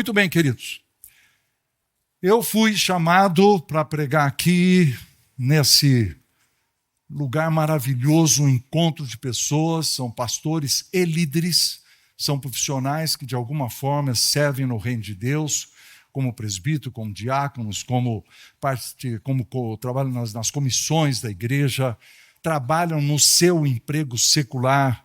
Muito bem, queridos. Eu fui chamado para pregar aqui nesse lugar maravilhoso, um encontro de pessoas, são pastores e líderes, são profissionais que de alguma forma servem no reino de Deus, como presbítero, como diáconos, como trabalham nas comissões da igreja, trabalham no seu emprego secular,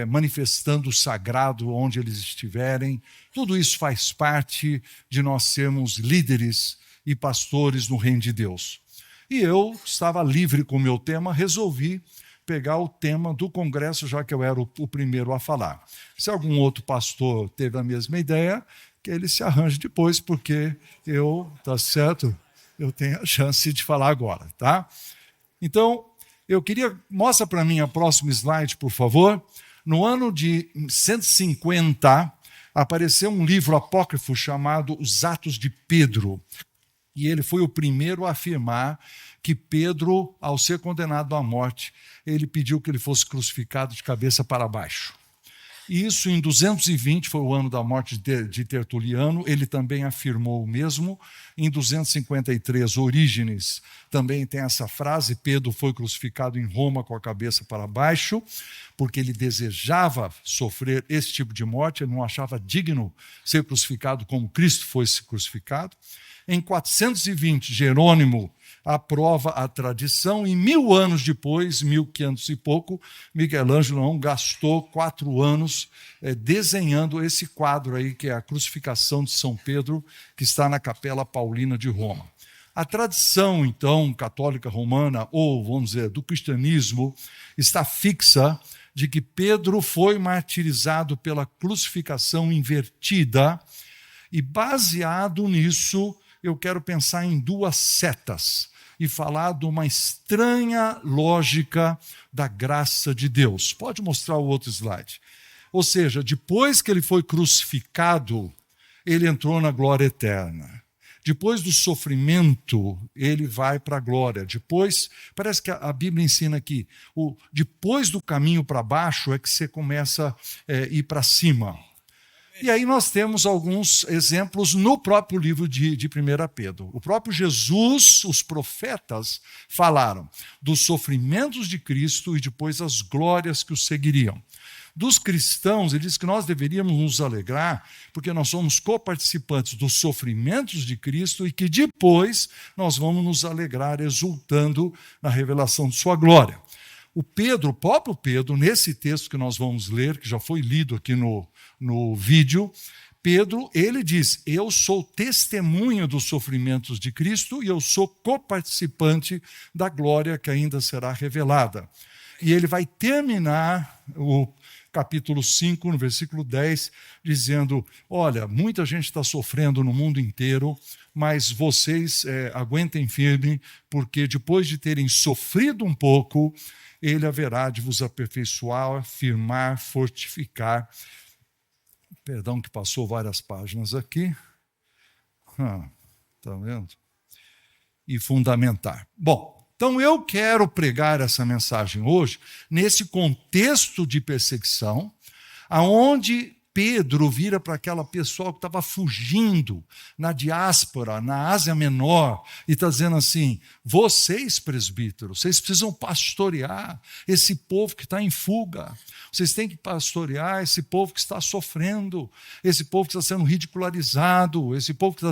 manifestando o sagrado onde eles estiverem. Tudo isso faz parte de nós sermos líderes e pastores no reino de Deus. E eu estava livre com o meu tema, resolvi pegar o tema do congresso, já que eu era o primeiro a falar. Se algum outro pastor teve a mesma ideia, que ele se arranje depois, porque tá certo? Eu tenho a chance de falar agora, tá? Então, eu queria... Mostra para mim a próxima slide, por favor. No ano de 150, apareceu um livro apócrifo chamado Os Atos de Pedro. E ele foi o primeiro a afirmar que Pedro, ao ser condenado à morte, ele pediu que ele fosse crucificado de cabeça para baixo. E isso em 220, foi o ano da morte de Tertuliano, ele também afirmou o mesmo. Em 253, Orígenes também tem essa frase, Pedro foi crucificado em Roma com a cabeça para baixo, porque ele desejava sofrer esse tipo de morte, ele não achava digno ser crucificado como Cristo foi crucificado. Em 420, Jerônimo aprova a tradição, e 1000 anos depois, 1500 e pouco, Michelangelo gastou 4 anos desenhando esse quadro aí, que é a crucificação de São Pedro, que está na Capela Paulina de Roma. A tradição, então, católica romana, ou, vamos dizer, do cristianismo, está fixa de que Pedro foi martirizado pela crucificação invertida, e baseado nisso, eu quero pensar em 2 setas e falar de uma estranha lógica da graça de Deus. Pode mostrar o outro slide. Ou seja, depois que ele foi crucificado, ele entrou na glória eterna. Depois do sofrimento, ele vai para a glória. Depois, parece que a Bíblia ensina que depois do caminho para baixo é que você começa a ir para cima. E aí nós temos alguns exemplos no próprio livro de 1 Pedro. O próprio Jesus, os profetas, falaram dos sofrimentos de Cristo e depois as glórias que os seguiriam. Dos cristãos, ele diz que nós deveríamos nos alegrar, porque nós somos coparticipantes dos sofrimentos de Cristo e que depois nós vamos nos alegrar exultando na revelação de sua glória. O próprio Pedro, nesse texto que nós vamos ler, que já foi lido aqui no vídeo, Pedro, ele diz, eu sou testemunha dos sofrimentos de Cristo e eu sou coparticipante da glória que ainda será revelada. E ele vai terminar o capítulo 5, no versículo 10, dizendo, olha, muita gente está sofrendo no mundo inteiro, mas vocês aguentem firme, porque depois de terem sofrido um pouco, ele haverá de vos aperfeiçoar, firmar, fortificar. Perdão que passou várias páginas aqui. Está vendo? E fundamentar. Bom, então eu quero pregar essa mensagem hoje nesse contexto de perseguição, aonde Pedro vira para aquela pessoa que estava fugindo na diáspora, na Ásia Menor, e está dizendo assim, vocês, presbíteros, vocês precisam pastorear esse povo que está em fuga. Vocês têm que pastorear esse povo que está sofrendo, esse povo que está sendo ridicularizado, esse povo que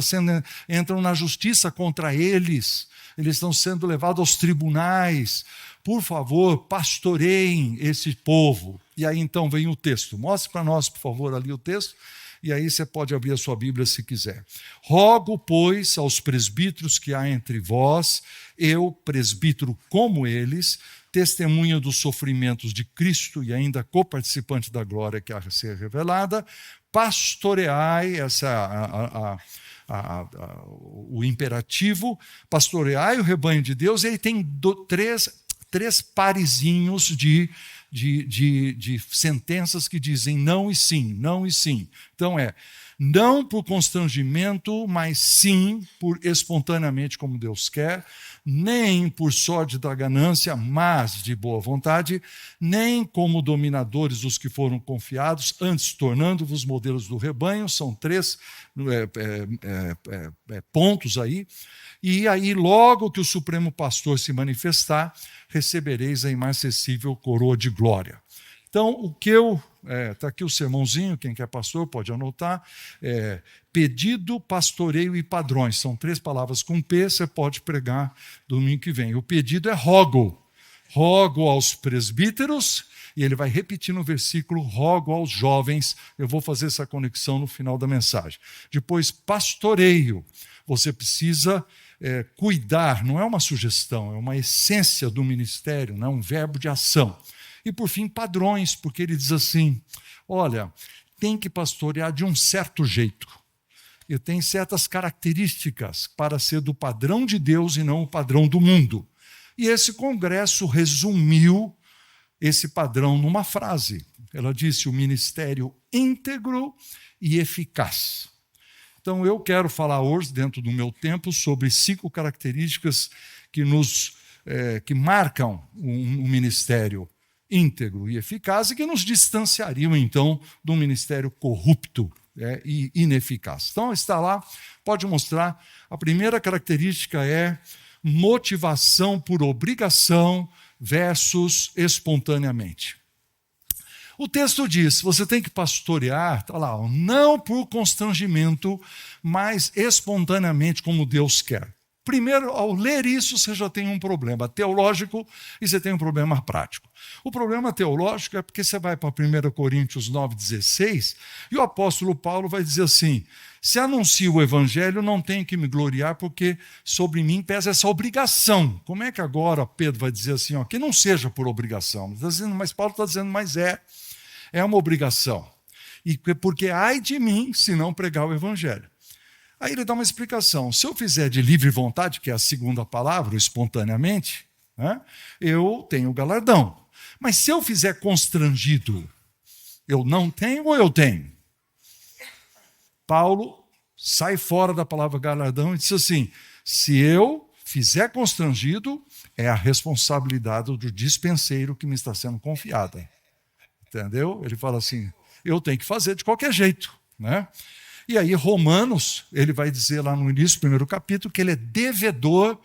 entram na justiça contra eles. Eles estão sendo levados aos tribunais. Por favor, pastoreiem esse povo. E aí então vem o texto. Mostre para nós, por favor, ali o texto. E aí você pode abrir a sua Bíblia se quiser. Rogo, pois, aos presbíteros que há entre vós, eu, presbítero como eles, testemunha dos sofrimentos de Cristo e ainda coparticipante da glória que há a ser revelada, pastoreai, o imperativo, pastoreai o rebanho de Deus, e ele tem três parezinhos de sentenças que dizem não e sim, não e sim. Então não por constrangimento, mas sim por espontaneamente como Deus quer, nem por sorte da ganância, mas de boa vontade, nem como dominadores dos que foram confiados, antes tornando-vos modelos do rebanho. São 3 pontos aí. E aí, logo que o Supremo Pastor se manifestar, recebereis a imarcessível coroa de glória. Então, o que eu... Está aqui o sermãozinho, quem quer pastor pode anotar. Pedido, pastoreio e padrões. São 3 palavras com P, você pode pregar domingo que vem. O pedido é rogo. Rogo aos presbíteros, e ele vai repetir no versículo, rogo aos jovens. Eu vou fazer essa conexão no final da mensagem. Depois, pastoreio. Você precisa cuidar, não é uma sugestão, é uma essência do ministério, não é um verbo de ação. E, por fim, padrões, porque ele diz assim, olha, tem que pastorear de um certo jeito. E tem certas características para ser do padrão de Deus e não o padrão do mundo. E esse congresso resumiu esse padrão numa frase. Ela disse, o ministério íntegro e eficaz. Então, eu quero falar hoje, dentro do meu tempo, sobre 5 características que marcam um ministério íntegro e eficaz e que nos distanciariam, então, de um ministério corrupto e ineficaz. Então, está lá, pode mostrar. A primeira característica é motivação por obrigação versus espontaneamente. O texto diz, você tem que pastorear, está lá, não por constrangimento, mas espontaneamente como Deus quer. Primeiro, ao ler isso, você já tem um problema teológico e você tem um problema prático. O problema teológico é porque você vai para 1 Coríntios 9,16 e o apóstolo Paulo vai dizer assim, se anuncio o evangelho, não tenho que me gloriar porque sobre mim pesa essa obrigação. Como é que agora Pedro vai dizer assim, que não seja por obrigação? Mas Paulo está dizendo, mas é uma obrigação. E porque ai de mim se não pregar o evangelho. Aí ele dá uma explicação. Se eu fizer de livre vontade, que é a segunda palavra, espontaneamente, eu tenho galardão. Mas se eu fizer constrangido, eu não tenho ou eu tenho? Paulo sai fora da palavra galardão e diz assim, se eu fizer constrangido, é a responsabilidade do dispenseiro que me está sendo confiada. Entendeu? Ele fala assim, eu tenho que fazer de qualquer jeito, né? E aí, Romanos, ele vai dizer lá no início do primeiro capítulo que ele é devedor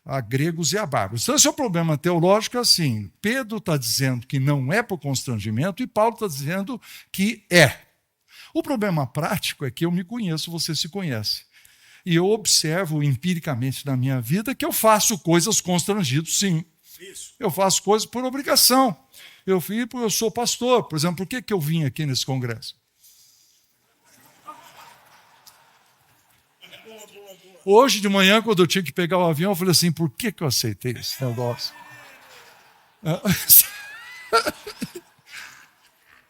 a gregos e a bárbaros. Então, esse é o problema teológico, assim, Pedro está dizendo que não é por constrangimento e Paulo está dizendo que é. O problema prático é que eu me conheço, você se conhece. E eu observo empiricamente na minha vida que eu faço coisas constrangidas, sim. Isso. Eu faço coisas por obrigação. Eu sou pastor, por exemplo, por que eu vim aqui nesse congresso? Hoje de manhã, quando eu tinha que pegar o avião, eu falei assim, por que eu aceitei esse negócio?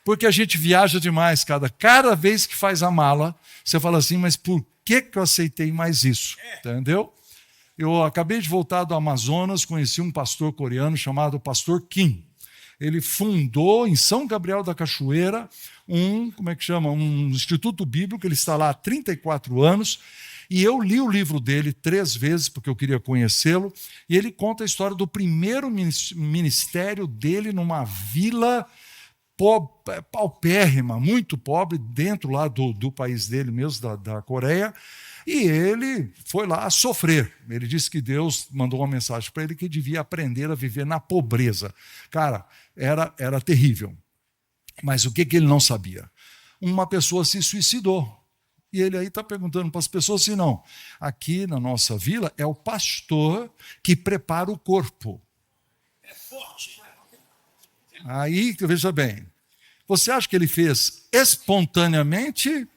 Porque a gente viaja demais, cada vez que faz a mala, você fala assim, mas por que eu aceitei mais isso? Entendeu? Eu acabei de voltar do Amazonas, conheci um pastor coreano chamado Pastor Kim. Ele fundou em São Gabriel da Cachoeira um instituto bíblico, ele está lá há 34 anos, e eu li o livro dele 3 vezes, porque eu queria conhecê-lo, e ele conta a história do primeiro ministério dele numa vila paupérrima, muito pobre, dentro lá do país dele mesmo, da Coreia, e ele foi lá sofrer. Ele disse que Deus mandou uma mensagem para ele que devia aprender a viver na pobreza. Cara, era terrível. Mas o que ele não sabia? Uma pessoa se suicidou. E ele aí está perguntando para as pessoas assim, não, aqui na nossa vila é o pastor que prepara o corpo. É forte. Aí, veja bem, você acha que ele fez espontaneamente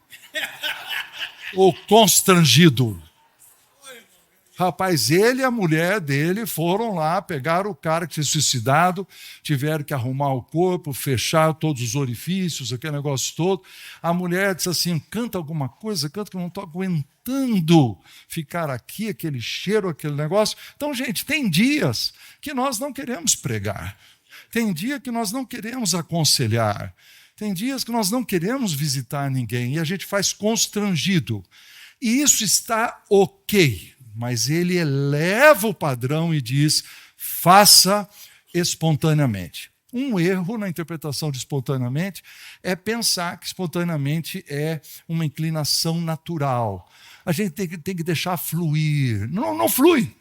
ou constrangido? Rapaz, ele e a mulher dele foram lá, pegaram o cara que tinha suicidado, tiveram que arrumar o corpo, fechar todos os orifícios, aquele negócio todo. A mulher disse assim, canta alguma coisa, canta que eu não estou aguentando ficar aqui, aquele cheiro, aquele negócio. Então, gente, tem dias que nós não queremos pregar. Tem dia que nós não queremos aconselhar. Tem dias que nós não queremos visitar ninguém e a gente faz constrangido. E isso está ok, mas ele eleva o padrão e diz: faça espontaneamente. Um erro na interpretação de espontaneamente é pensar que espontaneamente é uma inclinação natural. A gente tem que deixar fluir. Não flui.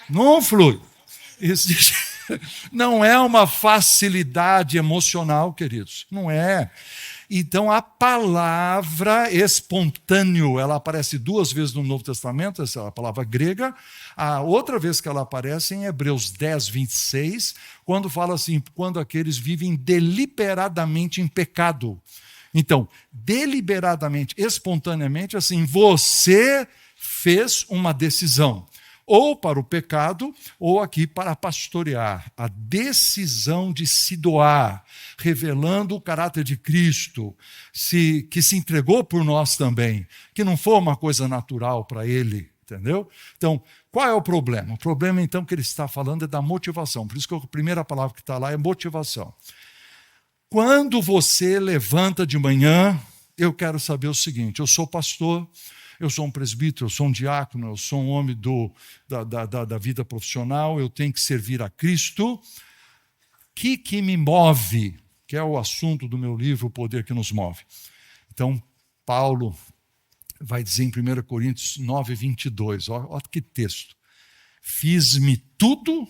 Não flui. Isso não é uma facilidade emocional, queridos. Não é. Então, a palavra espontâneo, ela aparece 2 vezes no Novo Testamento, essa é a palavra grega. A outra vez que ela aparece em Hebreus 10, 26, quando fala assim, quando aqueles vivem deliberadamente em pecado. Então, deliberadamente, espontaneamente, assim, você fez uma decisão, ou para o pecado, ou aqui para pastorear. A decisão de se doar, revelando o caráter de Cristo, que se entregou por nós também, que não foi uma coisa natural para ele, entendeu? Então, qual é o problema? O problema, então, que ele está falando é da motivação. Por isso que a primeira palavra que está lá é motivação. Quando você levanta de manhã, eu quero saber o seguinte: eu sou pastor, eu sou um presbítero, eu sou um diácono, eu sou um homem da vida profissional, eu tenho que servir a Cristo. O que me move? Que é o assunto do meu livro, O Poder que Nos Move. Então, Paulo vai dizer em 1 Coríntios 9, 22, olha que texto. Fiz-me tudo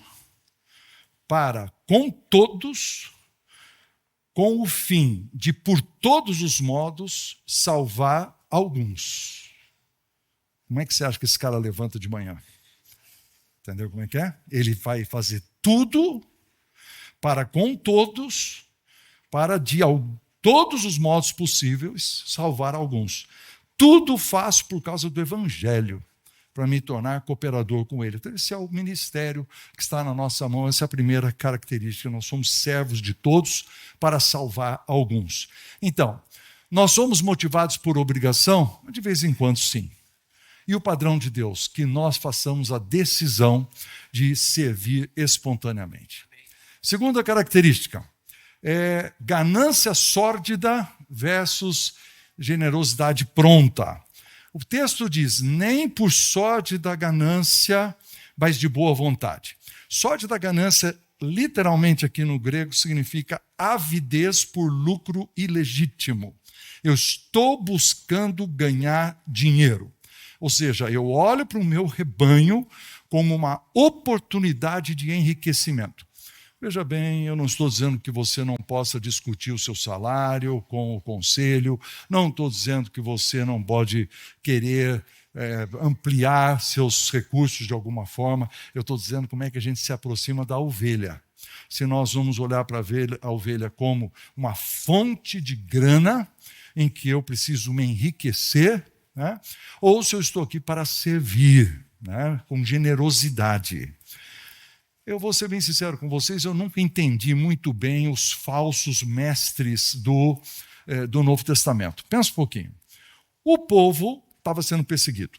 para, com todos, com o fim de, por todos os modos, salvar alguns. Como é que você acha que esse cara levanta de manhã? Entendeu como é que é? Ele vai fazer tudo para, com todos, para de todos os modos possíveis salvar alguns. Tudo faço por causa do Evangelho, para me tornar cooperador com ele. Então, esse é o ministério que está na nossa mão, essa é a primeira característica. Nós somos servos de todos para salvar alguns. Então, nós somos motivados por obrigação? De vez em quando, sim. E o padrão de Deus? Que nós façamos a decisão de servir espontaneamente. Segunda característica é ganância sórdida versus generosidade pronta. O texto diz: nem por sórdida ganância, mas de boa vontade. Sórdida ganância, literalmente aqui no grego, significa avidez por lucro ilegítimo. Eu estou buscando ganhar dinheiro. Ou seja, eu olho para o meu rebanho como uma oportunidade de enriquecimento. Veja bem, eu não estou dizendo que você não possa discutir o seu salário com o conselho, não estou dizendo que você não pode querer ampliar seus recursos de alguma forma. Eu estou dizendo como é que a gente se aproxima da ovelha. Se nós vamos olhar para a ovelha como uma fonte de grana em que eu preciso me enriquecer, né? Ou se eu estou aqui para servir, né? Com generosidade. Eu vou ser bem sincero com vocês, eu nunca entendi muito bem os falsos mestres do Novo Testamento. Pensa um pouquinho. O povo estava sendo perseguido.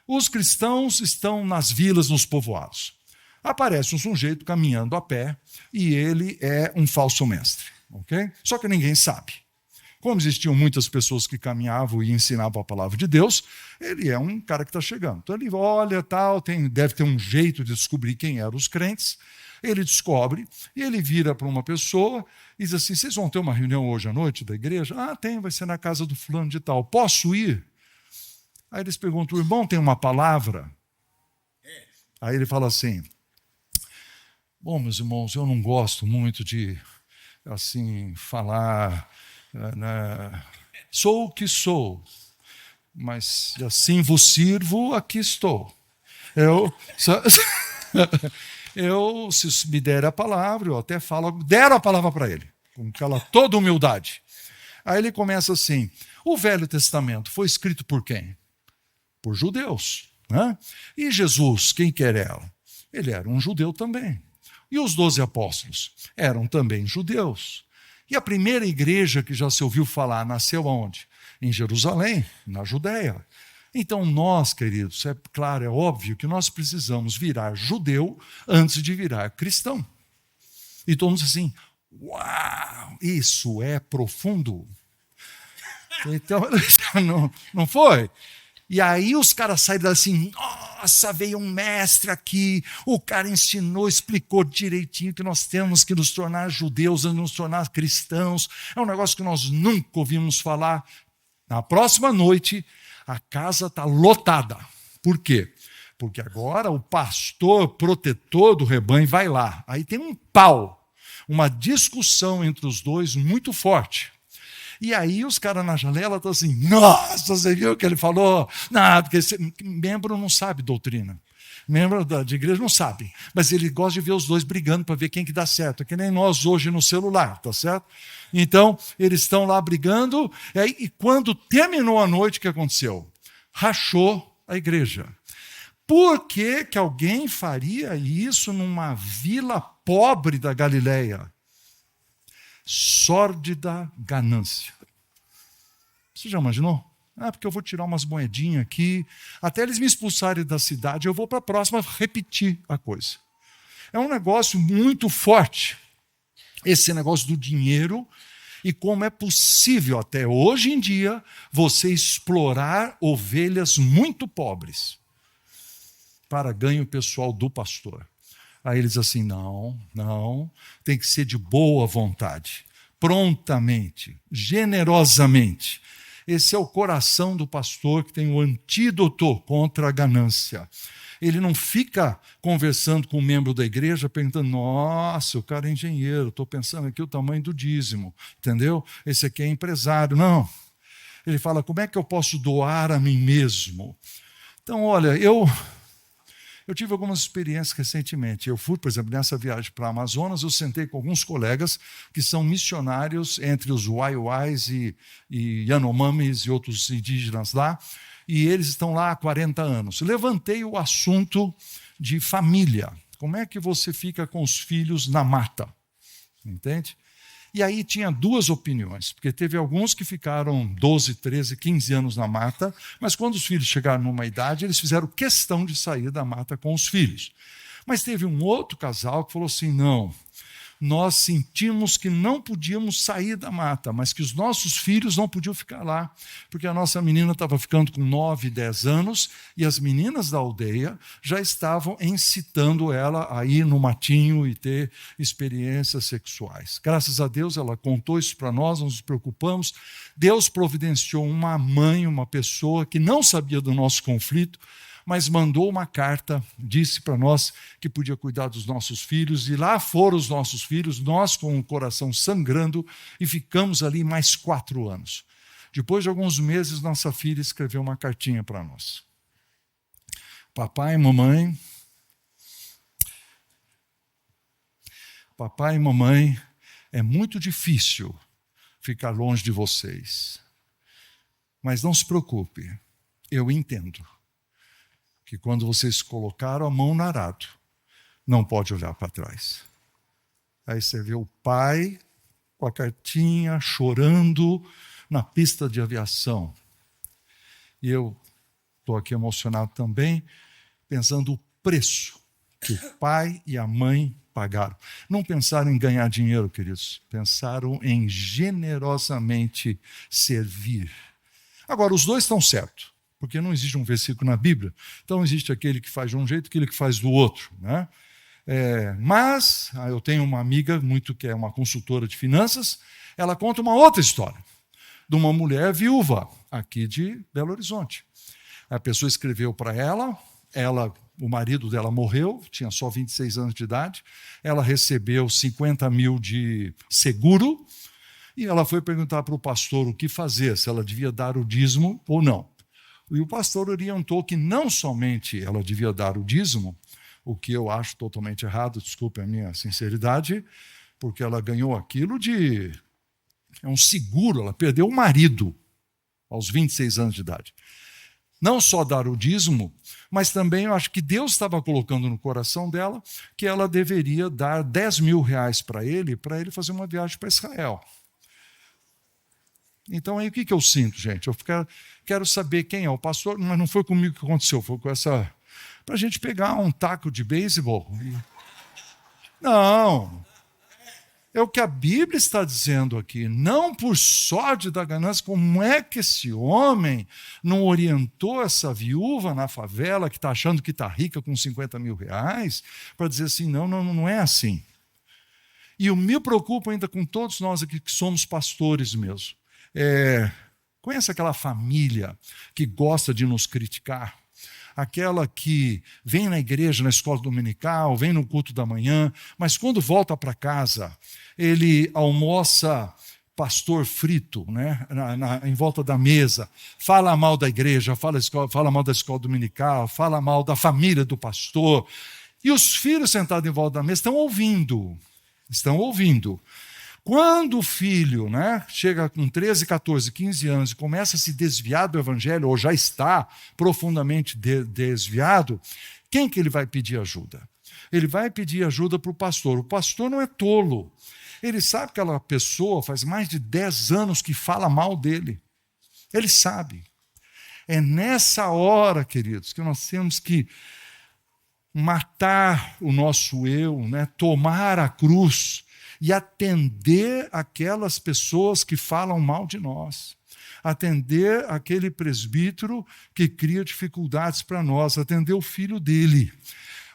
Os cristãos estão nas vilas, nos povoados. Aparece um sujeito caminhando a pé e ele é um falso mestre. Okay? Só que ninguém sabe. Como existiam muitas pessoas que caminhavam e ensinavam a palavra de Deus, ele é um cara que está chegando. Então ele olha, tal, deve ter um jeito de descobrir quem eram os crentes. Ele descobre e ele vira para uma pessoa e diz assim: vocês vão ter uma reunião hoje à noite da igreja? Ah, tem, vai ser na casa do fulano de tal. Posso ir? Aí eles perguntam: o irmão tem uma palavra? Aí ele fala assim: bom, meus irmãos, eu não gosto muito de assim falar... Sou o que sou, mas assim vos sirvo, aqui estou. Se me der a palavra, eu até falo, deram a palavra para ele, com aquela toda humildade. Aí ele começa assim: o Velho Testamento foi escrito por quem? Por judeus, né? E Jesus, quem que era ela? Ele era um judeu também. E os 12 apóstolos eram também judeus. E a primeira igreja que já se ouviu falar nasceu aonde? Em Jerusalém, na Judéia. Então nós, queridos, é claro, é óbvio que nós precisamos virar judeu antes de virar cristão. E todo mundo diz assim: Uau! Isso é profundo. Então, não foi? E aí os caras saíram assim, nossa, veio um mestre aqui, o cara ensinou, explicou direitinho que nós temos que nos tornar judeus, nos tornar cristãos. É um negócio que nós nunca ouvimos falar. Na próxima noite, a casa está lotada. Por quê? Porque agora o pastor protetor do rebanho vai lá. Aí tem um pau, uma discussão entre os dois muito forte. E aí os caras na janela estão assim, nossa, você viu o que ele falou? Não, porque membro não sabe doutrina. Membro de igreja não sabe. Mas ele gosta de ver os dois brigando para ver quem que dá certo. É que nem nós hoje no celular, tá certo? Então, eles estão lá brigando. E quando terminou a noite, o que aconteceu? Rachou a igreja. Por que que alguém faria isso numa vila pobre da Galileia? Sórdida ganância. Você já imaginou? Porque eu vou tirar umas moedinhas aqui. Até eles me expulsarem da cidade, eu vou para a próxima repetir a coisa. É um negócio muito forte, esse negócio do dinheiro, e como é possível até hoje em dia você explorar ovelhas muito pobres para ganho pessoal do pastor. Aí eles assim, não, tem que ser de boa vontade, prontamente, generosamente. Esse é o coração do pastor que tem o antídoto contra a ganância. Ele não fica conversando com um membro da igreja, perguntando, nossa, o cara é engenheiro, estou pensando aqui o tamanho do dízimo, entendeu? Esse aqui é empresário. Não. Ele fala, como é que eu posso doar a mim mesmo? Então, olha, eu tive algumas experiências recentemente. Eu fui, por exemplo, nessa viagem para a Amazonas, eu sentei com alguns colegas que são missionários entre os Waiwais e Yanomamis e outros indígenas lá, e eles estão lá há 40 anos. Levantei o assunto de família. Como é que você fica com os filhos na mata? Entende? E aí tinha duas opiniões, porque teve alguns que ficaram 12, 13, 15 anos na mata, mas quando os filhos chegaram numa idade, eles fizeram questão de sair da mata com os filhos. Mas teve um outro casal que falou assim, não, nós sentimos que não podíamos sair da mata, mas que os nossos filhos não podiam ficar lá, porque a nossa menina estava ficando com 9, 10 anos, e as meninas da aldeia já estavam incitando ela a ir no matinho e ter experiências sexuais. Graças a Deus, ela contou isso para nós, nos preocupamos. Deus providenciou uma mãe, uma pessoa que não sabia do nosso conflito, mas mandou uma carta, disse para nós que podia cuidar dos nossos filhos, e lá foram os nossos filhos, nós com o coração sangrando, e ficamos ali mais 4 anos. Depois de alguns meses, nossa filha escreveu uma cartinha para nós. Papai e mamãe, é muito difícil ficar longe de vocês, mas não se preocupe, eu entendo que quando vocês colocaram a mão no arado, não pode olhar para trás. Aí você vê o pai com a cartinha, chorando na pista de aviação. E eu estou aqui emocionado também, pensando o preço que o pai e a mãe pagaram. Não pensaram em ganhar dinheiro, queridos. Pensaram em generosamente servir. Agora, os dois estão certos, porque não existe um versículo na Bíblia. Então, existe aquele que faz de um jeito e aquele que faz do outro, né? Mas eu tenho uma amiga que é uma consultora de finanças, ela conta uma outra história de uma mulher viúva aqui de Belo Horizonte. A pessoa escreveu para ela, o marido dela morreu, tinha só 26 anos de idade, ela recebeu 50 mil de seguro, e ela foi perguntar para o pastor o que fazer, se ela devia dar o dízimo ou não. E o pastor orientou que não somente ela devia dar o dízimo, o que eu acho totalmente errado, desculpe a minha sinceridade, porque ela ganhou aquilo é um seguro, ela perdeu o marido aos 26 anos de idade. Não só dar o dízimo, mas também eu acho que Deus estava colocando no coração dela que ela deveria dar 10 mil reais para ele fazer uma viagem para Israel. Então, aí o que eu sinto, gente? Eu quero saber quem é o pastor, mas não foi comigo que aconteceu, foi com essa... Para a gente pegar um taco de beisebol. Não. É o que a Bíblia está dizendo aqui. Não por sorte da ganância. Como é que esse homem não orientou essa viúva na favela que está achando que está rica com 50 mil reais para dizer assim, não, não, não é assim. E eu me preocupo ainda com todos nós aqui que somos pastores mesmo. Conhece aquela família que gosta de nos criticar? Aquela que vem na igreja, na escola dominical, vem no culto da manhã, mas quando volta para casa, ele almoça pastor frito, né? Em volta da mesa, fala mal da igreja, fala mal da escola dominical, fala mal da família do pastor. E os filhos sentados em volta da mesa estão ouvindo. Quando o filho, né, chega com 13, 14, 15 anos e começa a se desviar do evangelho, ou já está profundamente desviado, quem que ele vai pedir ajuda? Ele vai pedir ajuda para o pastor. O pastor não é tolo. Ele sabe que aquela pessoa faz mais de 10 anos que fala mal dele. Ele sabe. É nessa hora, queridos, que nós temos que matar o nosso eu, né, tomar a cruz e atender aquelas pessoas que falam mal de nós, atender aquele presbítero que cria dificuldades para nós, atender o filho dele.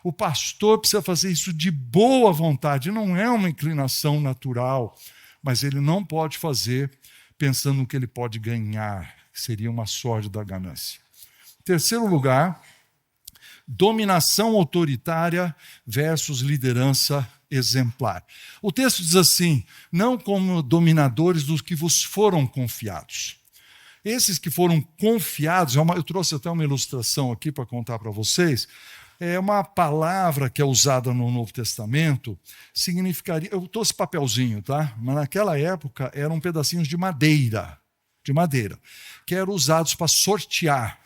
O pastor precisa fazer isso de boa vontade, não é uma inclinação natural, mas ele não pode fazer pensando no que ele pode ganhar, que seria uma sorte da ganância. Terceiro lugar, dominação autoritária versus liderança exemplar. O texto diz assim, não como dominadores dos que vos foram confiados. Esses que foram confiados, eu trouxe até uma ilustração aqui para contar para vocês, é uma palavra que é usada no Novo Testamento, significaria, eu trouxe papelzinho, tá? Mas naquela época eram pedacinhos de madeira, que eram usados para sortear.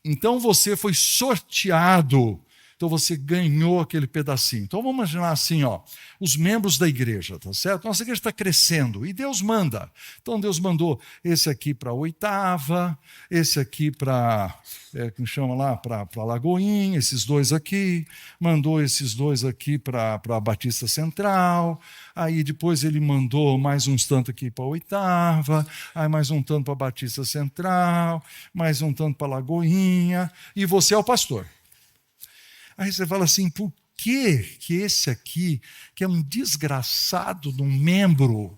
Então você foi sorteado, então você ganhou aquele pedacinho. Então vamos imaginar assim, os membros da igreja, tá certo? Nossa igreja está crescendo e Deus manda. Então Deus mandou esse aqui para a 8ª, esse aqui para, como chama lá, para Lagoinha, esses dois aqui, mandou esses dois aqui para a Batista Central, aí depois ele mandou mais uns tanto aqui para a 8ª, aí mais um tanto para a Batista Central, mais um tanto para Lagoinha, e você é o pastor. Aí você fala assim, por que esse aqui, que é um desgraçado de um membro,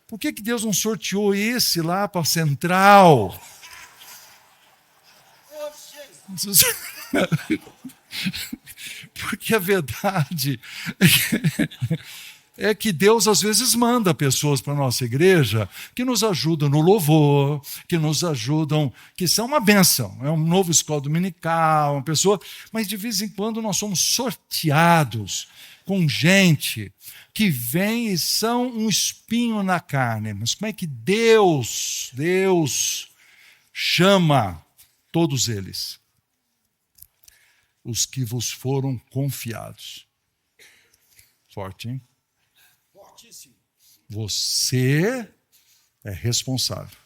por que Deus não sorteou esse lá para a central? Porque a verdade é que Deus às vezes manda pessoas para a nossa igreja que nos ajudam no louvor, que nos ajudam, que são uma bênção, é um novo escola dominical, uma pessoa, mas de vez em quando nós somos sorteados com gente que vem e são um espinho na carne. Mas como é que Deus chama todos eles? Os que vos foram confiados. Forte, hein? Você é responsável.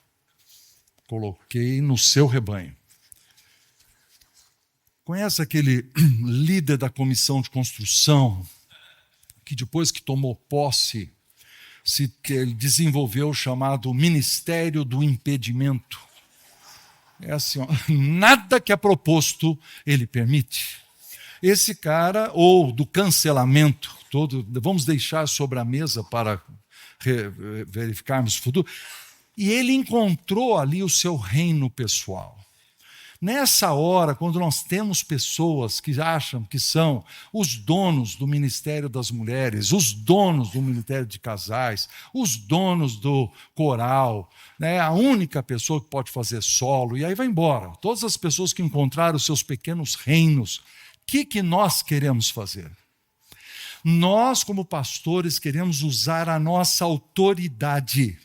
Coloquei no seu rebanho. Conhece aquele líder da comissão de construção que depois que tomou posse, ele desenvolveu o chamado Ministério do Impedimento? É assim, nada que é proposto ele permite. Esse cara, ou do cancelamento, vamos deixar sobre a mesa para verificarmos o futuro. E ele encontrou ali o seu reino pessoal. Nessa hora, quando nós temos pessoas que acham que são os donos do Ministério das Mulheres, os donos do Ministério de Casais, os donos do coral, né, a única pessoa que pode fazer solo, e aí vai embora. Todas as pessoas que encontraram os seus pequenos reinos, o que nós queremos fazer? Nós, como pastores, queremos usar a nossa autoridade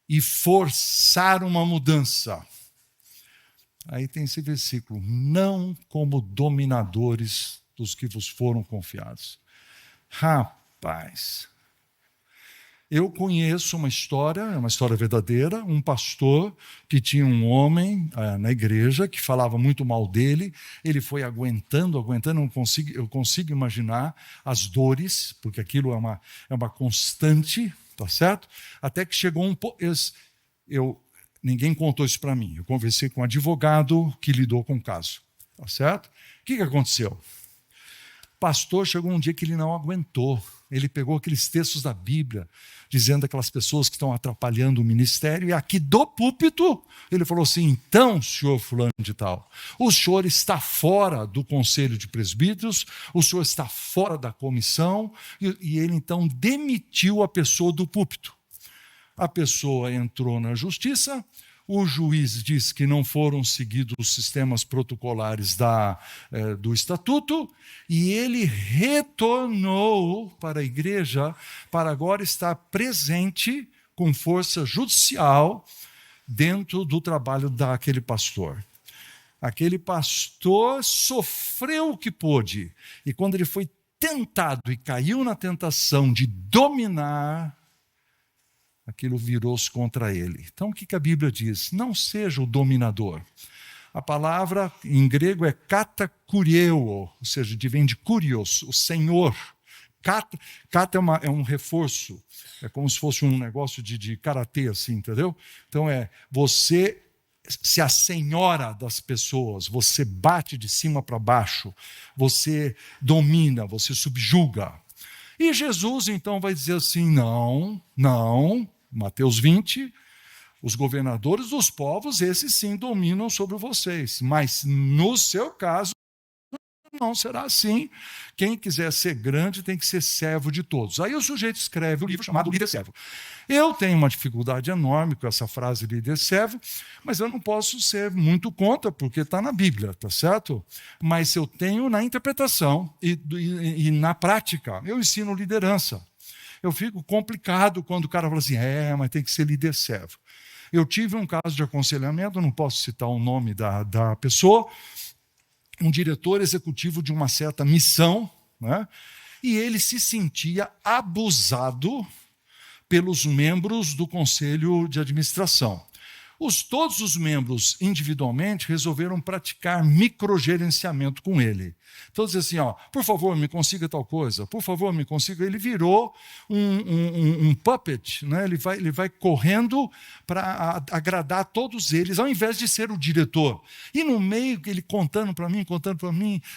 e forçar uma mudança. Aí tem esse versículo, não como dominadores dos que vos foram confiados. Rapaz, Eu conheço uma história, é uma história verdadeira, um pastor que tinha um homem na igreja que falava muito mal dele, ele foi aguentando, eu consigo imaginar as dores, porque aquilo é uma constante, tá certo? Até que chegou ninguém contou isso para mim, eu conversei com um advogado que lidou com o caso, tá certo? O que aconteceu? Pastor, chegou um dia que ele não aguentou. Ele pegou aqueles textos da Bíblia, dizendo aquelas pessoas que estão atrapalhando o ministério, e aqui do púlpito, ele falou assim: então, senhor fulano de tal, o senhor está fora do conselho de presbíteros, o senhor está fora da comissão, e ele então demitiu a pessoa do púlpito. A pessoa entrou na justiça, o juiz disse que não foram seguidos os sistemas protocolares do estatuto, e ele retornou para a igreja para agora estar presente com força judicial dentro do trabalho daquele pastor. Aquele pastor sofreu o que pôde, e quando ele foi tentado e caiu na tentação de dominar, aquilo virou-se contra ele. Então, o que a Bíblia diz? Não seja o dominador. A palavra em grego é katakurieo, ou seja, vem de kurios, o senhor. Kata é um reforço, é como se fosse um negócio de karatê, assim, entendeu? Então, você se assenhora das pessoas, você bate de cima para baixo, você domina, você subjuga. E Jesus, então, vai dizer assim: não, Mateus 20, os governadores dos povos, esses sim dominam sobre vocês, mas no seu caso não será assim. Quem quiser ser grande tem que ser servo de todos. Aí o sujeito escreve o livro chamado Líder Servo. Eu tenho uma dificuldade enorme com essa frase líder servo, mas eu não posso ser muito contra, porque está na Bíblia, tá certo? Mas eu tenho na interpretação e na prática, eu ensino liderança. Eu fico complicado quando o cara fala assim: mas tem que ser líder servo. Eu tive um caso de aconselhamento, não posso citar o nome da pessoa, um diretor executivo de uma certa missão, né? E ele se sentia abusado pelos membros do conselho de administração. Todos os membros individualmente resolveram praticar microgerenciamento com ele. Então, dizia assim: por favor, me consiga tal coisa, por favor, me consiga. Ele virou um puppet, né? Ele vai correndo para agradar todos eles, ao invés de ser o diretor. E no meio, ele contando para mim,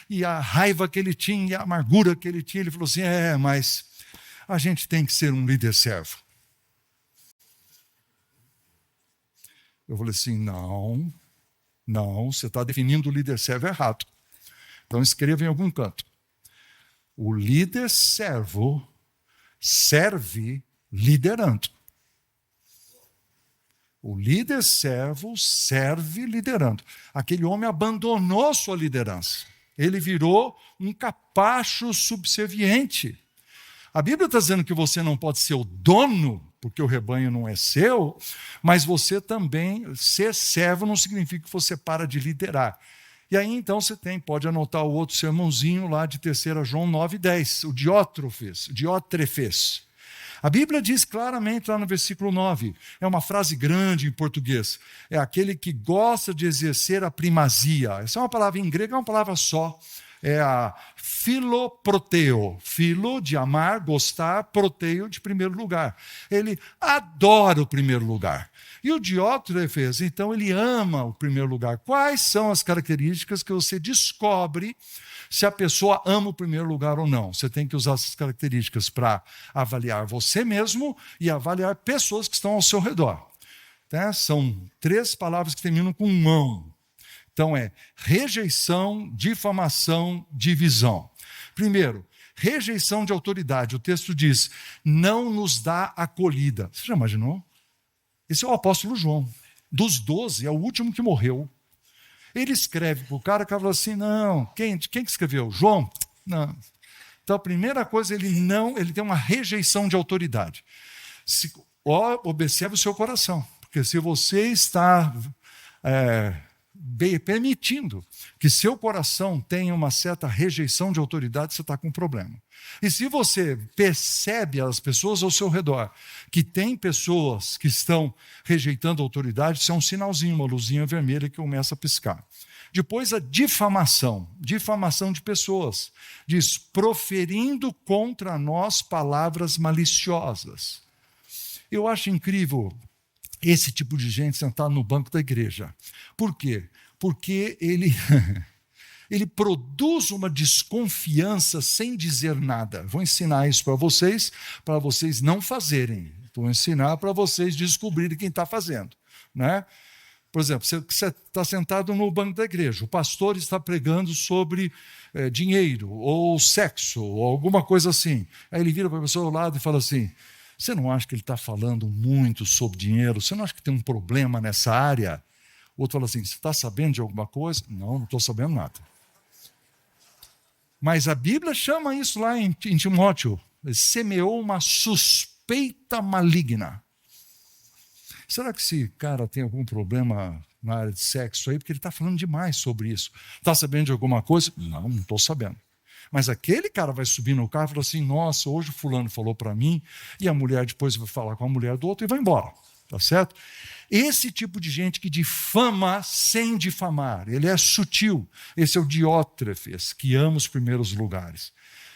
e a raiva que ele tinha, e a amargura que ele tinha, ele falou assim: mas a gente tem que ser um líder servo. Eu falei assim: não, você está definindo o líder servo errado. Então escreva em algum canto: o líder servo serve liderando. O líder servo serve liderando. Aquele homem abandonou sua liderança. Ele virou um capacho subserviente. A Bíblia está dizendo que você não pode ser o dono, porque o rebanho não é seu, mas você também, ser servo não significa que você para de liderar. E aí então você pode anotar o outro sermãozinho lá de 3 João 9:10, o Diótrefes. A Bíblia diz claramente lá no versículo 9, é uma frase grande em português, é aquele que gosta de exercer a primazia. Essa é uma palavra em grego, é uma palavra só. É a filoproteo, filo de amar, gostar, proteo de primeiro lugar. Ele adora o primeiro lugar. E o Diótrefes, então, ele ama o primeiro lugar. Quais são as características que você descobre se a pessoa ama o primeiro lugar ou não? Você tem que usar essas características para avaliar você mesmo e avaliar pessoas que estão ao seu redor. Tá? São 3 palavras que terminam com mão. Então rejeição, difamação, divisão. Primeiro, rejeição de autoridade. O texto diz: não nos dá acolhida. Você já imaginou? Esse é o apóstolo João. Dos 12, é o último que morreu. Ele escreve para o cara que fala assim: não, quem que escreveu? João? Não. Então a primeira coisa, ele tem uma rejeição de autoridade. Observe o seu coração, porque se você está permitindo que seu coração tenha uma certa rejeição de autoridade, você está com um problema. E se você percebe as pessoas ao seu redor, que tem pessoas que estão rejeitando a autoridade, isso é um sinalzinho, uma luzinha vermelha que começa a piscar. Depois a difamação de pessoas. Diz, proferindo contra nós palavras maliciosas. Eu acho incrível esse tipo de gente sentar no banco da igreja. Por quê? Porque ele produz uma desconfiança sem dizer nada. Vou ensinar isso para vocês não fazerem. Vou ensinar para vocês descobrirem quem está fazendo, né? Por exemplo, você está sentado no banco da igreja, o pastor está pregando sobre dinheiro, ou sexo, ou alguma coisa assim. Aí ele vira para a pessoa ao lado e fala assim, você não acha que ele está falando muito sobre dinheiro? Você não acha que tem um problema nessa área? O outro fala assim, você está sabendo de alguma coisa? Não estou sabendo nada. Mas a Bíblia chama isso lá em Timóteo, ele semeou uma suspeita maligna. Será que esse cara tem algum problema na área de sexo aí? Porque ele está falando demais sobre isso. Está sabendo de alguma coisa? Não estou sabendo. Mas aquele cara vai subir no carro e fala assim, nossa, hoje o fulano falou para mim, e a mulher depois vai falar com a mulher do outro e vai embora. Tá certo? Esse tipo de gente que difama sem difamar, ele é sutil. Esse é o Diótrefes, que ama os primeiros lugares.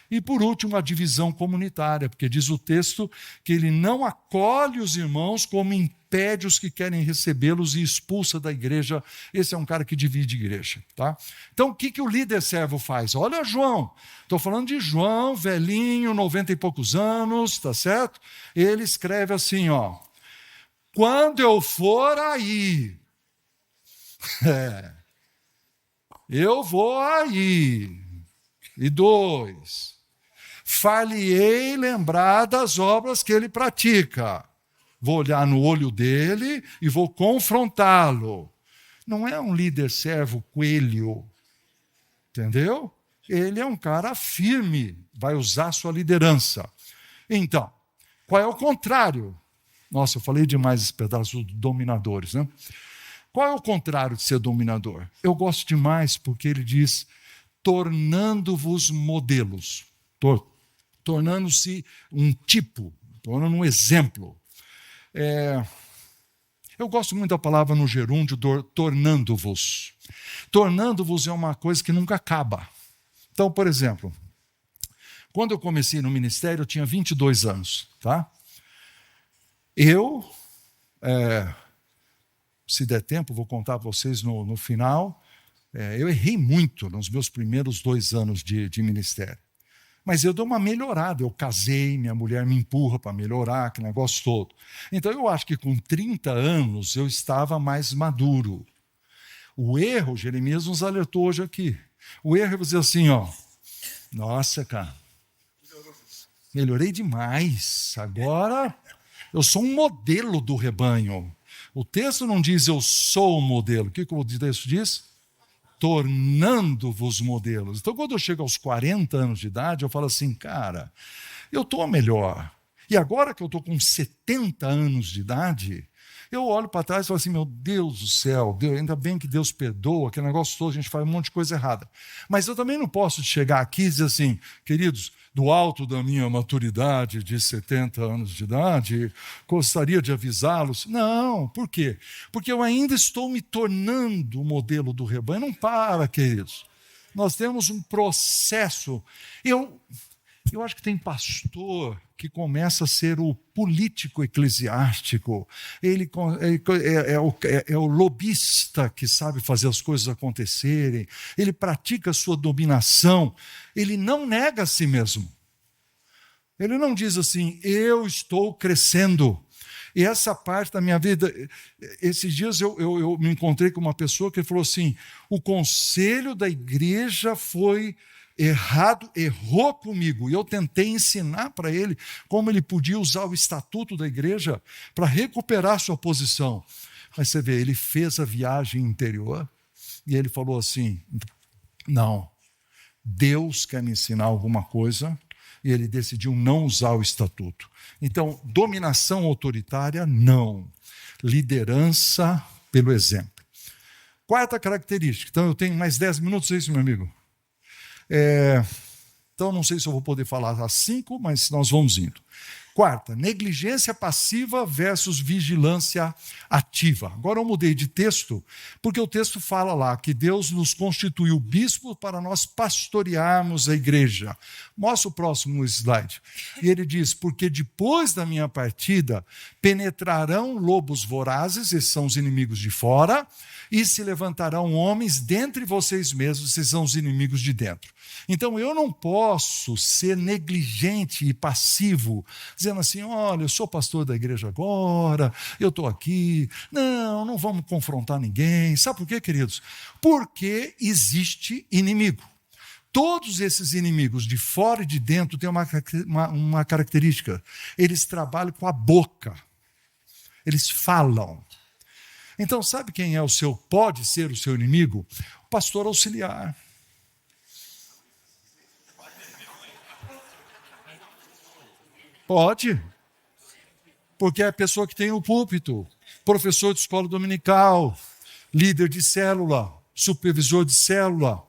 E, por último, a divisão comunitária, porque diz o texto que ele não acolhe os irmãos, como impede os que querem recebê-los e expulsa da igreja. Esse é um cara que divide a igreja. Tá? Então, o que o líder servo faz? Olha João, estou falando de João, velhinho, 90 e poucos anos, tá certo? Ele escreve assim, ó, quando eu for aí, eu vou aí, e 2, far-lhe-ei lembrar das obras que ele pratica. Vou olhar no olho dele e vou confrontá-lo. Não é um líder servo coelho, entendeu? Ele é um cara firme, vai usar sua liderança. Então, qual é o contrário? Nossa, eu falei demais esse pedaço de dominadores, né? Qual é o contrário de ser dominador? Eu gosto demais porque ele diz, tornando-vos modelos, tornando-se um tipo, tornando um exemplo. Eu gosto muito da palavra no gerúndio, tornando-vos. Tornando-vos é uma coisa que nunca acaba. Então, por exemplo, quando eu comecei no ministério, eu tinha 22 anos, tá? Se der tempo, vou contar para vocês no final, eu errei muito nos meus primeiros 2 anos de ministério. Mas eu dei uma melhorada, eu casei, minha mulher me empurra para melhorar, aquele negócio todo. Então eu acho que com 30 anos eu estava mais maduro. O erro, Jeremias nos alertou hoje aqui, o erro é dizer assim, ó, nossa, cara, melhorei demais, agora eu sou um modelo do rebanho. O texto não diz eu sou o modelo, o que o texto diz? Tornando-vos modelos. Então, quando eu chego aos 40 anos de idade, eu falo assim, cara, eu estou melhor. E agora que eu estou com 70 anos de idade, eu olho para trás e falo assim, meu Deus do céu, ainda bem que Deus perdoa, aquele negócio todo, a gente faz um monte de coisa errada. Mas eu também não posso chegar aqui e dizer assim, queridos, do alto da minha maturidade de 70 anos de idade, gostaria de avisá-los. Não, por quê? Porque eu ainda estou me tornando o modelo do rebanho. Não para, queridos. Nós temos um processo. Eu acho que tem pastor que começa a ser o político eclesiástico. Ele é o lobista que sabe fazer as coisas acontecerem. Ele pratica a sua dominação. Ele não nega a si mesmo. Ele não diz assim, eu estou crescendo. E essa parte da minha vida, esses dias eu me encontrei com uma pessoa que falou assim, o conselho da igreja foi errado, errou comigo. E eu tentei ensinar para ele como ele podia usar o estatuto da igreja para recuperar sua posição. Mas você vê, ele fez a viagem interior e ele falou assim, não, Deus quer me ensinar alguma coisa e ele decidiu não usar o estatuto. Então, dominação autoritária, não. Liderança pelo exemplo. Quarta característica. Então, eu tenho mais 10 minutos, é isso, meu amigo? Então, não sei se eu vou poder falar às 5, mas nós vamos indo. Quarta, negligência passiva versus vigilância ativa. Agora eu mudei de texto, porque o texto fala lá que Deus nos constituiu bispo para nós pastorearmos a igreja. Mostra o próximo slide. E ele diz, porque depois da minha partida, penetrarão lobos vorazes, esses são os inimigos de fora, e se levantarão homens dentre vocês mesmos, esses são os inimigos de dentro. Então eu não posso ser negligente e passivo, dizendo assim, olha, eu sou pastor da igreja agora, eu estou aqui, não vamos confrontar ninguém. Sabe por quê, queridos? Porque existe inimigo. Todos esses inimigos, de fora e de dentro, têm uma característica. Eles trabalham com a boca. Eles falam. Então, sabe quem pode ser o seu inimigo? O pastor auxiliar. Pode. Porque é a pessoa que tem o púlpito, professor de escola dominical, líder de célula, supervisor de célula.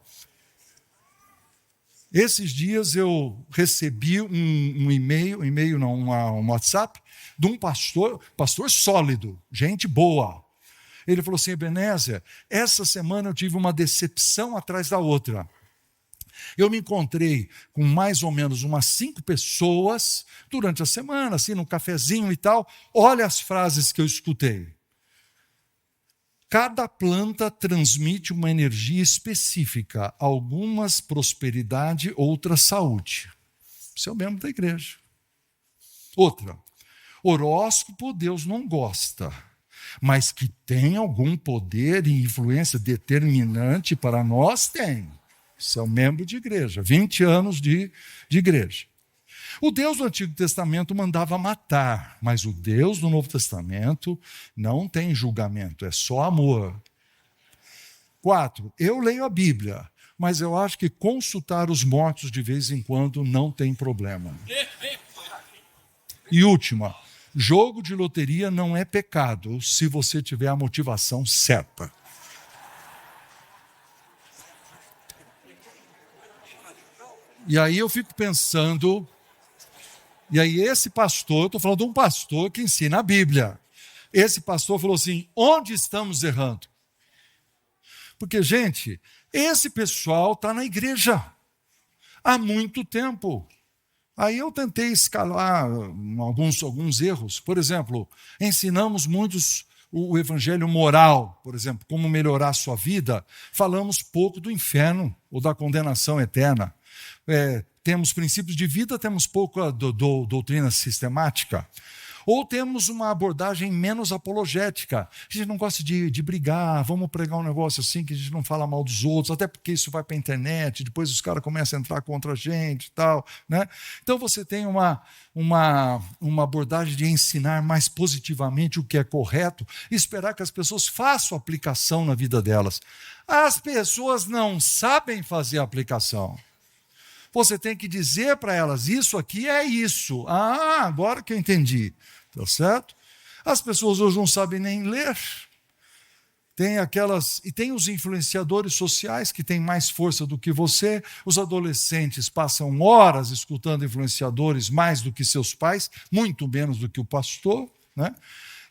Esses dias eu recebi um WhatsApp de um pastor sólido, gente boa. Ele falou assim, Ebenezer, essa semana eu tive uma decepção atrás da outra. Eu me encontrei com mais ou menos umas 5 pessoas durante a semana, assim, num cafezinho e tal. Olha as frases que eu escutei. Cada planta transmite uma energia específica, algumas prosperidade, outras saúde. Isso é o membro da igreja. Outra, horóscopo Deus não gosta, mas que tem algum poder e influência determinante para nós, tem. Isso é um membro de igreja, 20 anos de igreja. O Deus do Antigo Testamento mandava matar, mas o Deus do Novo Testamento não tem julgamento, é só amor. 4, eu leio a Bíblia, mas eu acho que consultar os mortos de vez em quando não tem problema. E última, jogo de loteria não é pecado se você tiver a motivação certa. E aí eu fico pensando, e aí esse pastor, eu estou falando de um pastor que ensina a Bíblia. Esse pastor falou assim, onde estamos errando? Porque, gente, esse pessoal está na igreja há muito tempo. Aí eu tentei escalar alguns erros. Por exemplo, ensinamos muitos o evangelho moral, por exemplo, como melhorar a sua vida. Falamos pouco do inferno ou da condenação eterna. Temos princípios de vida, temos pouca doutrina sistemática. Ou temos uma abordagem menos apologética. A gente não gosta de brigar, vamos pregar um negócio assim que a gente não fala mal dos outros, até porque isso vai para a internet, depois os caras começam a entrar contra a gente e tal. Né? Então você tem uma abordagem de ensinar mais positivamente o que é correto e esperar que as pessoas façam aplicação na vida delas. As pessoas não sabem fazer aplicação. Você tem que dizer para elas, isso aqui é isso. Ah, agora que eu entendi. Tá certo? As pessoas hoje não sabem nem ler. Tem os influenciadores sociais que têm mais força do que você. Os adolescentes passam horas escutando influenciadores mais do que seus pais, muito menos do que o pastor. Né?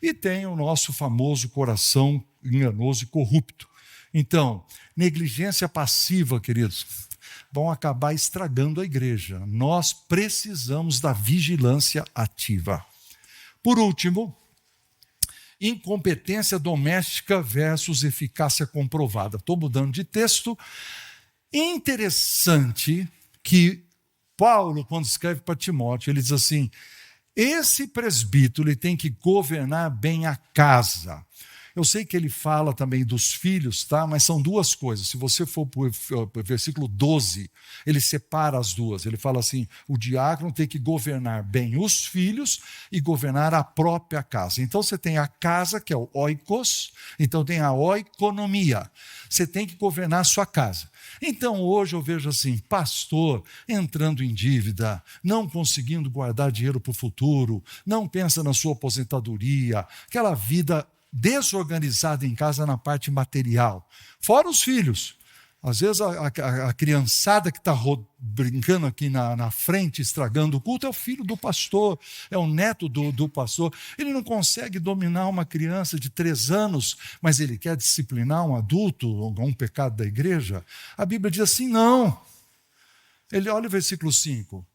E tem o nosso famoso coração enganoso e corrupto. Então, negligência passiva, queridos, vão acabar estragando a igreja. Nós precisamos da vigilância ativa. Por último, incompetência doméstica versus eficácia comprovada. Estou mudando de texto. Interessante que Paulo, quando escreve para Timóteo, ele diz assim, esse presbítero ele tem que governar bem a casa. Eu sei que ele fala também dos filhos, tá? Mas são duas coisas. Se você for para o versículo 12, ele separa as duas. Ele fala assim, o diácono tem que governar bem os filhos e governar a própria casa. Então você tem a casa, que é o oikos, então tem a oikonomia. Você tem que governar a sua casa. Então hoje eu vejo assim, pastor entrando em dívida, não conseguindo guardar dinheiro para o futuro, não pensa na sua aposentadoria, aquela vida desorganizada em casa na parte material. Fora os filhos. Às vezes a criançada que está brincando aqui na frente, estragando o culto, é o filho do pastor, é o neto do pastor. Ele não consegue dominar uma criança de 3 anos, mas ele quer disciplinar um adulto, um pecado da igreja. A Bíblia diz assim, não. Olha o versículo 5.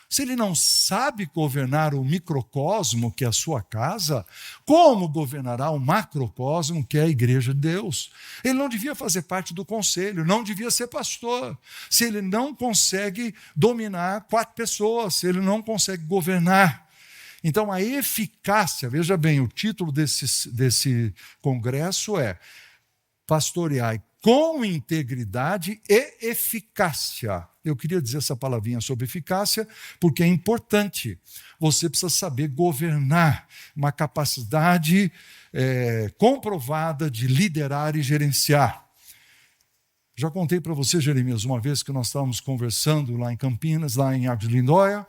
Se ele não sabe governar o microcosmo, que é a sua casa, como governará o macrocosmo, que é a igreja de Deus? Ele não devia fazer parte do conselho, não devia ser pastor. Se ele não consegue dominar 4 pessoas, se ele não consegue governar. Então, a eficácia, veja bem, o título desse congresso é Pastoreai com integridade e eficácia. Eu queria dizer essa palavrinha sobre eficácia, porque é importante. Você precisa saber governar, uma capacidade comprovada de liderar e gerenciar. Já contei para você, Jeremias, uma vez que nós estávamos conversando lá em Campinas, lá em Águas de Lindóia,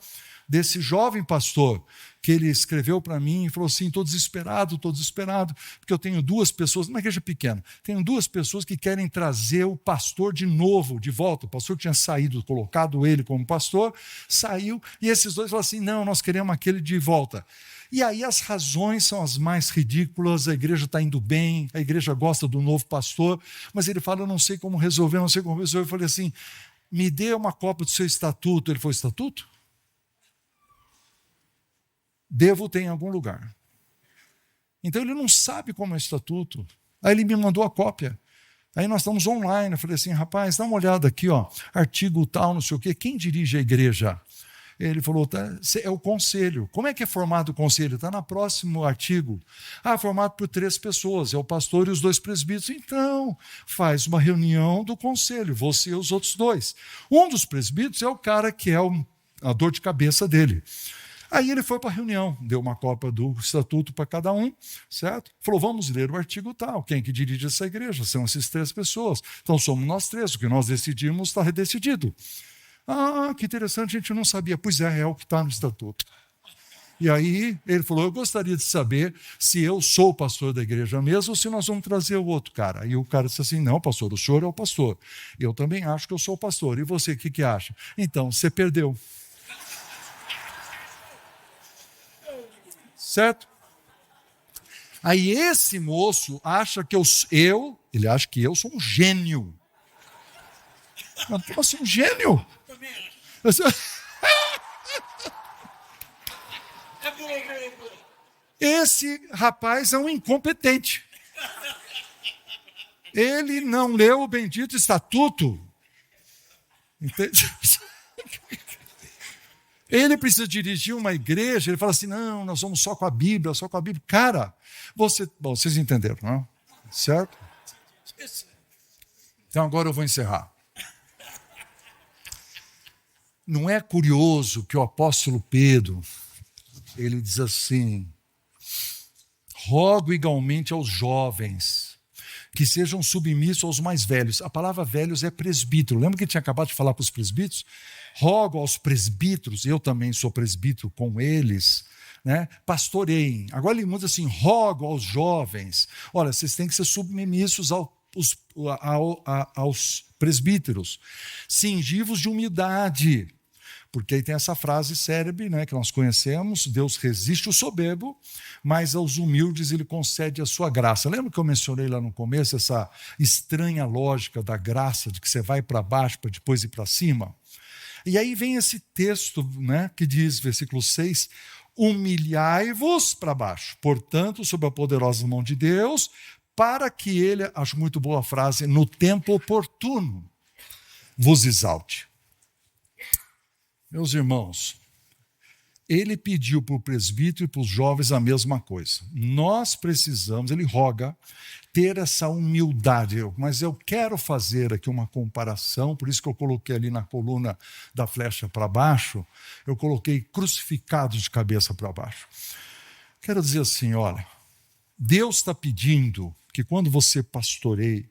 desse jovem pastor que ele escreveu para mim e falou assim, estou desesperado, porque eu tenho 2 pessoas, numa igreja pequena, tenho 2 pessoas que querem trazer o pastor de novo, de volta. O pastor tinha saído, colocado ele como pastor, saiu, e esses 2 falaram assim, não, nós queremos aquele de volta. E aí as razões são as mais ridículas, a igreja está indo bem, a igreja gosta do novo pastor, mas ele fala, eu não sei como resolver. Eu falei assim, me dê uma cópia do seu estatuto. Ele falou, estatuto? Devo ter em algum lugar. Então ele não sabe como é o estatuto. Aí ele me mandou a cópia. Aí nós estamos online. Eu falei assim, rapaz, dá uma olhada aqui, artigo tal, não sei o quê. Quem dirige a igreja? Ele falou, é o conselho. Como é que é formado o conselho? Está no próximo artigo. Formado por 3 pessoas, é o pastor e os 2 presbíteros. Então, faz uma reunião do conselho, você e os outros 2. Um dos presbíteros é o cara que é a dor de cabeça dele. Aí ele foi para a reunião, deu uma cópia do estatuto para cada um, certo? Falou, vamos ler o artigo tal, quem que dirige essa igreja? São essas 3 pessoas. Então somos nós 3, o que nós decidimos está decidido. Que interessante, a gente não sabia. Pois é o que está no estatuto. E aí ele falou, eu gostaria de saber se eu sou o pastor da igreja mesmo ou se nós vamos trazer o outro cara. E o cara disse assim, não, pastor, o senhor é o pastor. Eu também acho que eu sou o pastor. E você, o que acha? Então, você perdeu. Certo? Aí esse moço acha que ele acha que eu sou um gênio. Eu sou um gênio. Esse rapaz é um incompetente. Ele não leu o bendito estatuto. Entende? Ele precisa dirigir uma igreja, ele fala assim, não, nós vamos só com a Bíblia, só com a Bíblia. Cara, vocês entenderam, não é? Certo? Então agora eu vou encerrar. Não é curioso que o apóstolo Pedro, ele diz assim, rogo igualmente aos jovens, que sejam submissos aos mais velhos. A palavra velhos é presbítero. Lembra que ele tinha acabado de falar para os presbíteros? Rogo aos presbíteros, eu também sou presbítero com eles, né? Pastoreiem. Agora ele muda assim, rogo aos jovens. Olha, vocês têm que ser submissos aos presbíteros, cingivos de humildade. Porque aí tem essa frase célebre, né, que nós conhecemos, Deus resiste o soberbo, mas aos humildes ele concede a sua graça. Lembra que eu mencionei lá no começo essa estranha lógica da graça, de que você vai para baixo para depois ir para cima? E aí vem esse texto, né, que diz, versículo 6, humilhai-vos para baixo, portanto, sob a poderosa mão de Deus, para que ele, acho muito boa a frase, no tempo oportuno, vos exalte. Meus irmãos, ele pediu para o presbítero e para os jovens a mesma coisa. Nós precisamos, ele roga, ter essa humildade. Mas eu quero fazer aqui uma comparação, por isso que eu coloquei ali na coluna da flecha para baixo, eu coloquei crucificados de cabeça para baixo. Quero dizer assim, olha, Deus está pedindo que quando você pastoreie,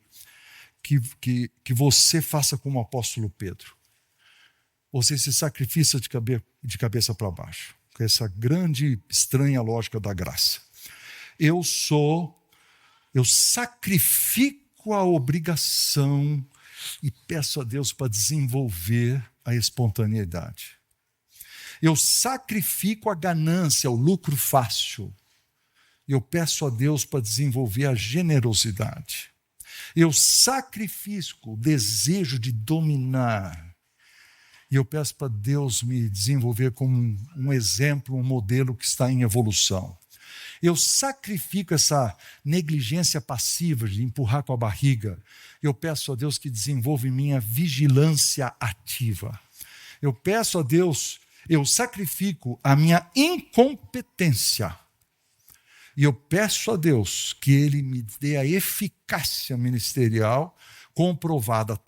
que você faça como o apóstolo Pedro. Você se sacrifica de cabeça para baixo, com essa grande, estranha lógica da graça. Eu sou Eu sacrifico a obrigação e peço a Deus para desenvolver a espontaneidade. Eu sacrifico a ganância, o lucro fácil. Eu peço a Deus para desenvolver a generosidade. Eu sacrifico o desejo de dominar. E eu peço para Deus me desenvolver como um exemplo, um modelo que está em evolução. Eu sacrifico essa negligência passiva de empurrar com a barriga. Eu peço a Deus que desenvolva em mim a vigilância ativa. Eu peço a Deus, eu sacrifico a minha incompetência. E eu peço a Deus que Ele me dê a eficácia ministerial comprovada,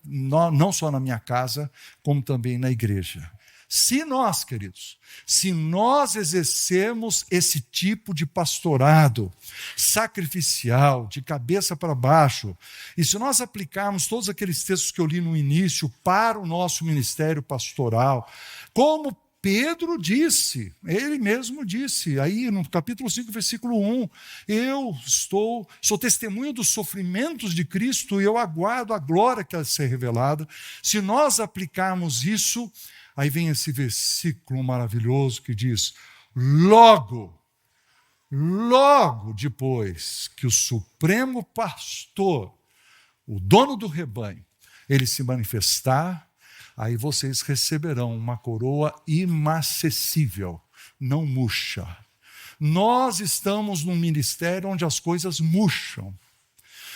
não só na minha casa, como também na igreja. Se nós, queridos, se nós exercermos esse tipo de pastorado sacrificial, de cabeça para baixo, e se nós aplicarmos todos aqueles textos que eu li no início para o nosso ministério pastoral, como Pedro disse, ele mesmo disse, aí no capítulo 5, versículo 1, eu sou testemunha dos sofrimentos de Cristo e eu aguardo a glória que há de ser revelada. Se nós aplicarmos isso, aí vem esse versículo maravilhoso que diz, logo depois que o Supremo Pastor, o dono do rebanho, ele se manifestar, aí vocês receberão uma coroa imacessível, não murcha. Nós estamos num ministério onde as coisas murcham.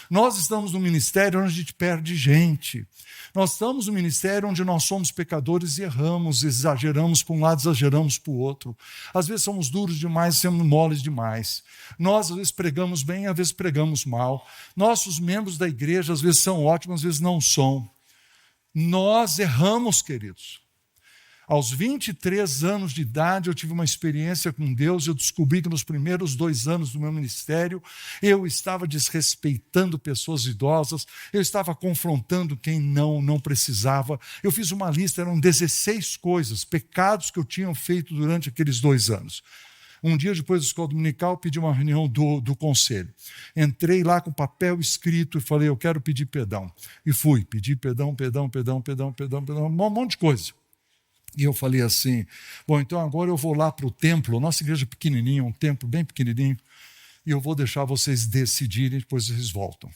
Nós estamos num ministério onde a gente perde gente. Nós estamos num ministério onde nós somos pecadores e erramos, exageramos para um lado, exageramos para o outro. Às vezes somos duros demais, somos moles demais. Nós, às vezes, pregamos bem, às vezes pregamos mal. Nossos membros da igreja, às vezes, são ótimos, às vezes não são. Nós erramos, queridos. Aos 23 anos de idade, eu tive uma experiência com Deus. Eu descobri que nos primeiros 2 anos do meu ministério, eu estava desrespeitando pessoas idosas, eu estava confrontando quem não precisava. Eu fiz uma lista, eram 16 coisas, pecados que eu tinha feito durante aqueles 2 anos. Um dia depois da escola dominical, pedi uma reunião do conselho. Entrei lá com papel escrito e falei, eu quero pedir perdão. E fui, pedi perdão, um monte de coisa. E eu falei assim, bom, então agora eu vou lá para o templo, nossa igreja é pequenininha, um templo bem pequenininho, e eu vou deixar vocês decidirem, depois vocês voltam.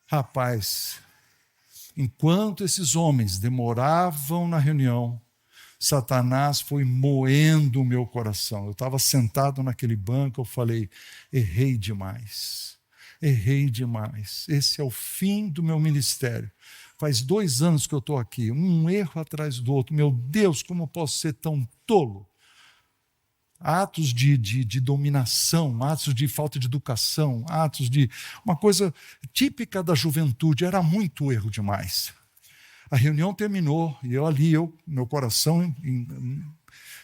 Rapaz, enquanto esses homens demoravam na reunião, Satanás foi moendo o meu coração. Eu estava sentado naquele banco, eu falei, errei demais. Esse é o fim do meu ministério. Faz 2 anos que eu estou aqui, um erro atrás do outro. Meu Deus, como eu posso ser tão tolo? Atos de dominação, atos de falta de educação, atos de... uma coisa típica da juventude, era muito erro demais. A reunião terminou e meu coração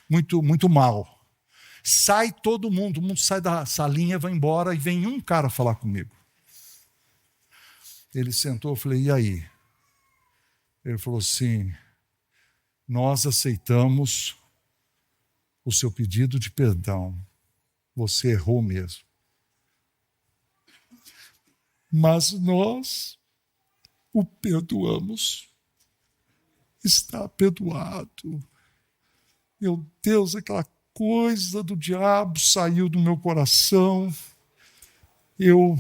muito mal. Sai todo mundo sai da salinha, vai embora e vem um cara falar comigo. Ele sentou, eu falei, e aí? Ele falou assim, nós aceitamos o seu pedido de perdão. Você errou mesmo. Mas nós o perdoamos. Está perdoado. Meu Deus, aquela coisa do diabo saiu do meu coração. Eu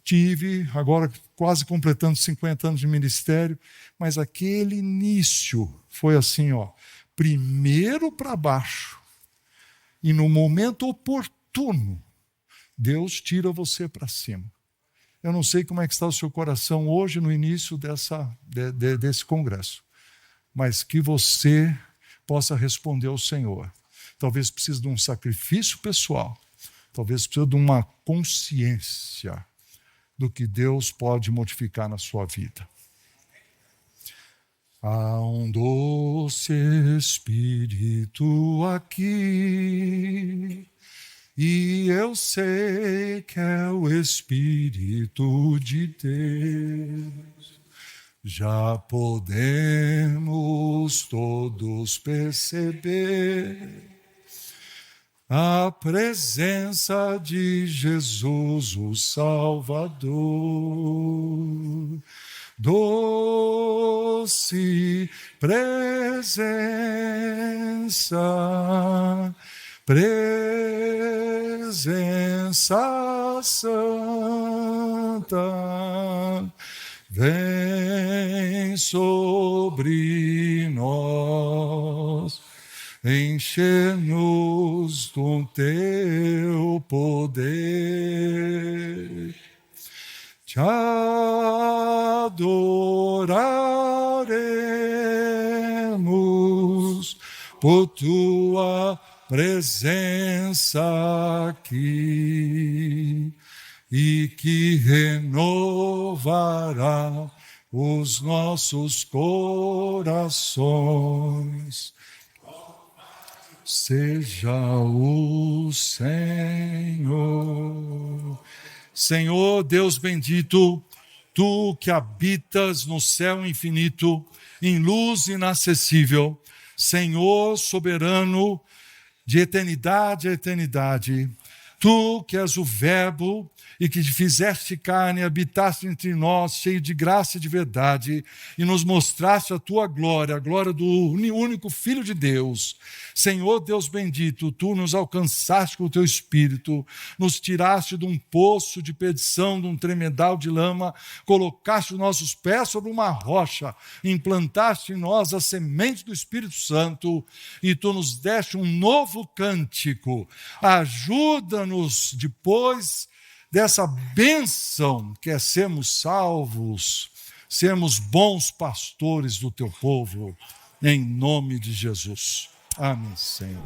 tive, agora quase completando 50 anos de ministério, mas aquele início foi assim, primeiro para baixo. E no momento oportuno, Deus tira você para cima. Eu não sei como é que está o seu coração hoje no início desse congresso. Mas que você possa responder ao Senhor. Talvez precise de um sacrifício pessoal, talvez precise de uma consciência do que Deus pode modificar na sua vida. Há um doce Espírito aqui, e eu sei que é o Espírito de Deus. Já podemos todos perceber a presença de Jesus, o Salvador. Doce presença, presença santa, vem sobre nós, enche-nos do teu poder. Te adoraremos por tua presença aqui, e que renovará os nossos corações. Seja o Senhor. Senhor Deus bendito, tu que habitas no céu infinito, em luz inacessível, Senhor soberano, de eternidade a eternidade, tu que és o Verbo e que te fizeste carne, habitaste entre nós, cheio de graça e de verdade, e nos mostraste a tua glória, a glória do único Filho de Deus. Senhor Deus bendito, tu nos alcançaste com o teu Espírito, nos tiraste de um poço de perdição, de um tremedal de lama, colocaste os nossos pés sobre uma rocha, implantaste em nós a semente do Espírito Santo, e tu nos deste um novo cântico. Ajuda-nos depois dessa bênção que é sermos salvos, sermos bons pastores do teu povo, em nome de Jesus. Amém, Senhor.